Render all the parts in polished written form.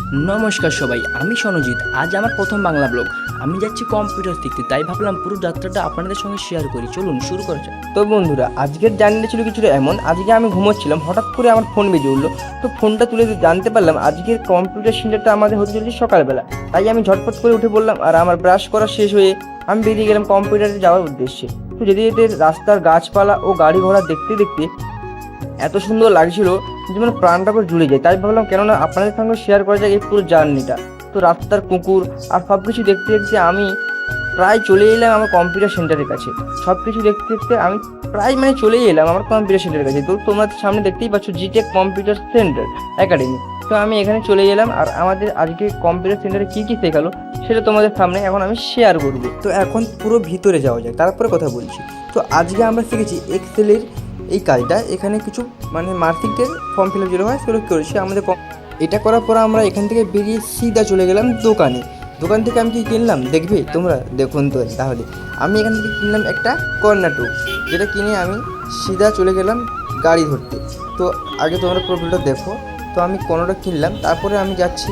নমস্কার সবাই, আমি সনজিৎ। আজ আমার প্রথম বাংলা ব্লগ। আমি যাচ্ছি কম্পিউটার শিখতে, তাই ভাবলাম পুরো যাত্রাটা আপনাদের সঙ্গে শেয়ার করি। চলুন শুরু করা যাক। তো বন্ধুরা, আজকের জার্নিটা ছিল কিছুটা এমন। আজকে আমি ঘুমোচ্ছিলাম, হঠাৎ করে আমার ফোন বেজে উঠলো। তো ফোনটা তুলে জানতে পারলাম আজকের কম্পিউটার সেন্টারটা আমাদের হতে চলেছে সকালবেলা। তাই আমি ঝটপট করে উঠে বললাম, আর আমার ব্রাশ করা শেষ হয়ে আমি বেরিয়ে গেলাম কম্পিউটারে যাওয়ার উদ্দেশ্যে। তো যেতে যেতে রাস্তার গাছপালা ও গাড়ি ঘোড়া দেখতে দেখতে এত সুন্দর লাগছিল যেমন প্রাণটা করে জুড়ে যায়। তাই ভাবলাম কেননা আপনাদের সঙ্গে শেয়ার করা যায় এই পুরো জার্নিটা। তো রাস্তার কুকুর আর সব কিছু দেখতে দেখতে আমি প্রায় চলে এলাম আমার কম্পিউটার সেন্টারের কাছে। সব কিছু দেখতে দেখতে আমি প্রায় চলেই এলাম আমার কম্পিউটার সেন্টারের কাছে। তো তোমরা সামনে দেখতেই পাচ্ছ জিটেক কম্পিউটার সেন্টার একাডেমি। তো আমি এখানে চলে এলাম, আর আমাদের আজকে কম্পিউটার সেন্টারে কী কী শেখালো সেটা তোমাদের সামনে এখন আমি শেয়ার করবো। তো এখন পুরো ভিতরে যাওয়া যায়, তারপরে কথা বলছি। তো আজকে আমরা শিখেছি এক্সেলের এই কাজটা। এখানে কিছু মার্কশিটের ফর্ম ফিল আপ যেটা হয় সেগুলো করেছি আমাদের। এটা করার পর আমরা এখান থেকে বেরিয়ে সিধা চলে গেলাম দোকানে। দোকান থেকে আমি কি কিনলাম দেখবে তোমরা, দেখুন। তো তাহলে আমি এখান থেকে কিনলাম একটা কর্নাটু, যেটা কিনে আমি সিধা চলে গেলাম গাড়ি ধরতে। তো আগে তোমরা প্রোফাইলটা দেখো। তো আমি কর্নারটা কিনলাম, তারপরে আমি যাচ্ছি।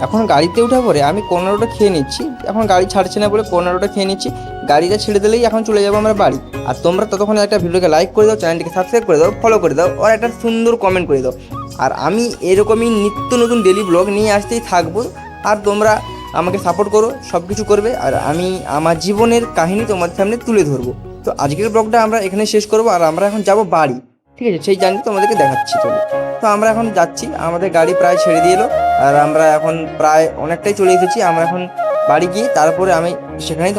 এখন গাড়িতে ওঠা পরে আমি কর্নারটা খেয়ে নিচ্ছি। এখন গাড়ি ছাড়ছে না বলে কর্নারটা খেয়ে নিচ্ছি। গাড়িটা ছেড়ে দিলেই এখন চলে যাবো আমরা বাড়ি। আর তোমরা ততক্ষণে একটা ভিডিওকে লাইক করে দাও, চ্যানেলটিকে সাবস্ক্রাইব করে দাও, ফলো করে দাও, আর একটা সুন্দর কমেন্ট করে দাও। আর আমি এরকমই নিত্য নতুন ডেলি ব্লগ নিয়ে আসতেই থাকবো। আর তোমরা আমাকে সাপোর্ট করো, সব কিছু করবে, আর আমি আমার জীবনের কাহিনী তোমাদের সামনে তুলে ধরবো। তো আজকের ব্লগটা আমরা এখানে শেষ করবো, আর আমরা এখন যাব বাড়ি। ঠিক আছে, সেই জার্নি তোমাদেরকে দেখাচ্ছি। চলো, তো আমরা এখন যাচ্ছি। আমাদের গাড়ি প্রায় ছেড়ে দিয়ে এলো, আর আমরা এখন প্রায় অনেকটাই চলে এসেছি। আমরা এখন বাড়ি গিয়ে তারপরে আমি সেখানেই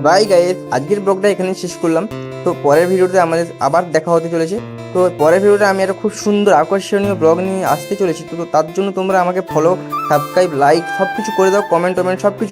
বাই গাইস। আজকের ব্লগটা এখানে শেষ করলাম। তো পরের ভিডিওতে আমাদের আবার দেখা হতে চলেছে। তো পরের ভিডিওতে আমি একটা খুব সুন্দর আকর্ষণীয় ব্লগ নিয়ে আসতে চলেছি। তো তার জন্য তোমরা আমাকে ফলো, সাবস্ক্রাইব, লাইক সব কিছু করে দাও, কমেন্ট সব কিছু।